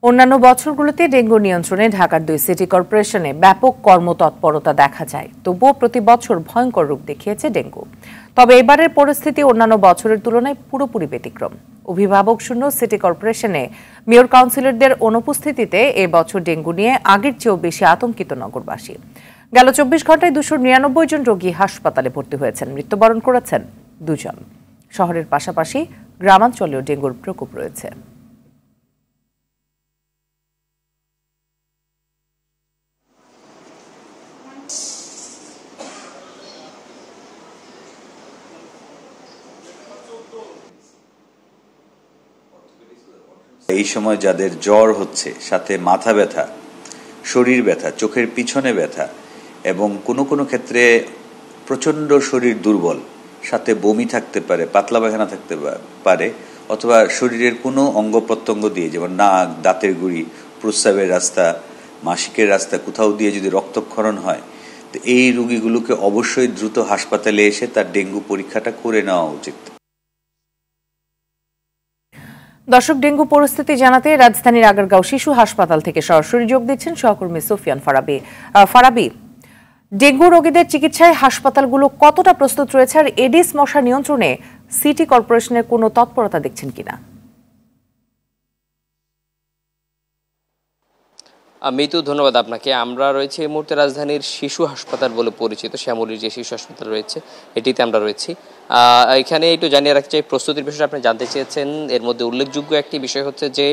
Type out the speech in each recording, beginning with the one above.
অন্যান্য বছরগুলোতে ডেঙ্গু নিয়ন্ত্রণে ঢাকার 2 সিটি কর্পোরেশনে ব্যাপক কর্মতৎপরতা দেখা যায়, তবুও প্রতি বছর ভয়ঙ্কর রূপ দেখিয়েছে ডেঙ্গু। তবে এবারের পরিস্থিতি অন্যান্য বছরের তুলনায় পুরোপুরি ব্যতিক্রম। অভিভাবক শূন্য সিটি কর্পোরেশনে মেয়র কাউন্সিলরদের অনুপস্থিতিতে এবছর ডেঙ্গু নিয়ে আগের চেয়েও বেশি আতঙ্কিত নগরবাসী। গেল 24 ঘন্টায় 299 জন রোগী হাসপাতালে ভর্তি হয়েছেন, মৃত্যুবরণ করেছেন 2 জন। শহরের পাশাপাশি গ্রামাঞ্চলেও ডেঙ্গুর প্রকোপ রয়েছে। এই সময় যাদের জ্বর হচ্ছে, সাথে মাথা ব্যথা, শরীর ব্যথা, চোখের পিছনে ব্যথা এবং কোনো কোনো ক্ষেত্রে প্রচণ্ড শরীর দুর্বল, সাথে বমি থাকতে পারে, পাতলা পায়খানা থাকতে পারে, অথবা শরীরের কোনো অঙ্গ প্রত্যঙ্গ দিয়ে, যেমন নাক, দাঁতের গুড়ি, প্রস্রাবের রাস্তা, মাসিকের রাস্তা কোথাও দিয়ে যদি রক্তক্ষরণ হয়, তো এই রোগীগুলোকে অবশ্যই দ্রুত হাসপাতালে এসে তার ডেঙ্গু পরীক্ষাটা করে নেওয়া উচিত। দর্শক, ডেঙ্গু পরিস্থিতি জানাতে রাজধানীর আগারগাঁও শিশু হাসপাতাল থেকে সরাসরি যোগ দিচ্ছেন সহকর্মী সুফিয়ান ফারাবি। ডেঙ্গু রোগীদের চিকিৎসায় হাসপাতালগুলো কতটা প্রস্তুত রয়েছে, আর এডিস মশা নিয়ন্ত্রণে সিটি কর্পোরেশনের কোনো তৎপরতা দেখছেন কিনা? মিতু, ধন্যবাদ আপনাকে। আমরা রয়েছে এই মুহূর্তে রাজধানীর শিশু হাসপাতাল বলে পরিচিত শ্যামলীর যে শিশু হাসপাতাল রয়েছে, এটিতে আমরা রয়েছি। এখানে একটু জানিয়ে রাখতে চাই, প্রস্তুতির বিষয়টা আপনি জানতে চেয়েছেন। এর মধ্যে উল্লেখযোগ্য একটি বিষয় হচ্ছে যে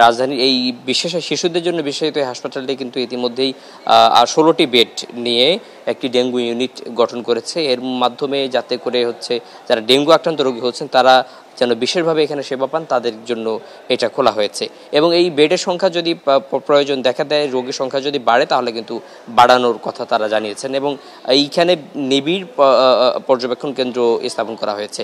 রাজধানীর এই বিশেষ শিশুদের জন্য বিশেষিত এই হাসপাতালটি কিন্তু ইতিমধ্যেই 16টি বেড নিয়ে একটি ডেঙ্গু ইউনিট গঠন করেছে। এর মাধ্যমে যাতে করে হচ্ছে যারা ডেঙ্গু আক্রান্ত রোগী হচ্ছেন তারা যেন বিশেষভাবে এখানে সেবা পান, তাদের জন্য এটা খোলা হয়েছে। এবং এই বেডের সংখ্যা যদি প্রয়োজন দেখা দেয়, রোগীর সংখ্যা যদি বাড়ে, তাহলে কিন্তু বাড়ানোর কথা তারা জানিয়েছেন। এবং এইখানে নিবিড় পর্যবেক্ষণ কেন্দ্র স্থাপন করা হয়েছে।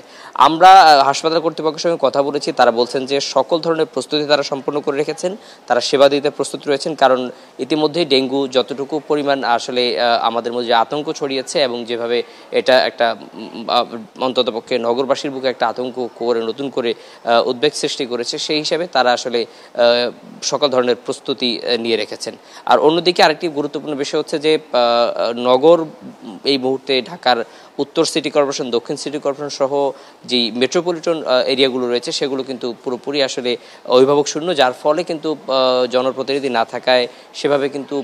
আমরা হাসপাতাল কর্তৃপক্ষের সঙ্গে কথা বলেছি, তারা বলছেন যে সকল ধরনের প্রস্তুতি তারা সম্পন্ন করে রেখেছেন, তারা সেবা দিতে প্রস্তুত রয়েছেন। কারণ ইতিমধ্যেই ডেঙ্গু যতটুকু পরিমাণ আসলে আমাদের মধ্যে আতঙ্ক ছড়িয়েছে, এবং যেভাবে এটা একটা অন্ততপক্ষে নগরবাসীর বুকে একটা আতঙ্ক করে নতুন করে উদ্বেগ সৃষ্টি করেছে, সেই হিসাবে তারা আসলে সকল ধরনের প্রস্তুতি নিয়ে রেখেছেন। আর অন্যদিকে আরেকটি গুরুত্বপূর্ণ বিষয় হচ্ছে যে নগর এই মুহূর্তে ঢাকার উত্তর সিটি কর্পোরেশন, দক্ষিণ সিটি কর্পোরেশন সহ যে মেট্রোপলিটন এরিয়াগুলো রয়েছে সেগুলো কিন্তু পুরোপুরি আসলে অভিভাবক শূন্য, যার ফলে কিন্তু জনপ্রতিনিধি না থাকায় সেভাবে কিন্তু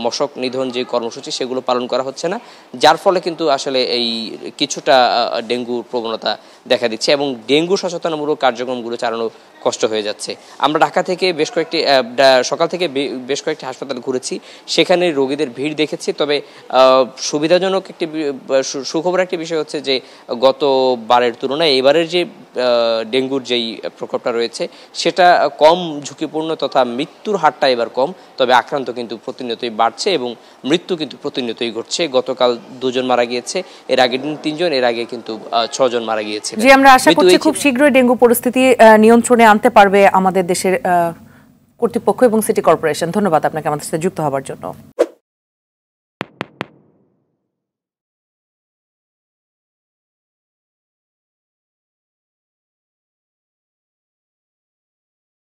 মশক নিধন যে কর্মসূচি সেগুলো পালন করা হচ্ছে না, যার ফলে কিন্তু আসলে এই কিছুটা ডেঙ্গুর প্রবণতা দেখা দিচ্ছে এবং ডেঙ্গু সচেতনমূলক কার্যক্রমগুলো চালানো কষ্ট হয়ে যাচ্ছে। আমরা ঢাকা থেকে সকাল থেকে বেশ কয়েকটি হাসপাতাল ঘুরেছি, সেখানে রোগীদের ভিড় দেখেছি। তবে সুবিধাজনক একটি সুখবর একটি বিষয় হচ্ছে যে গতবারের তুলনায় এবারের যে ডেঙ্গুর যেই প্রকোপটা রয়েছে সেটা কম ঝুঁকিপূর্ণ, তথা মৃত্যুর হারটা এবার কম। তবে আক্রান্ত কিন্তু প্রতিনিয়তই বাড়ছে এবং মৃত্যু কিন্তু প্রতিনিয়তই ঘটছে। গতকাল 2 জন মারা গিয়েছে, এর আগের দিন 3 জন, এর আগে কিন্তু 6 জন মারা গিয়েছে। জি, আমরা আশা করছি খুব শীঘ্রই ডেঙ্গু পরিস্থিতি নিয়ন্ত্রণে আনতে পারবে আমাদের দেশের কর্তৃপক্ষ এবং সিটি কর্পোরেশন। ধন্যবাদ আপনাকে আমাদের সাথে যুক্ত হওয়ার জন্য।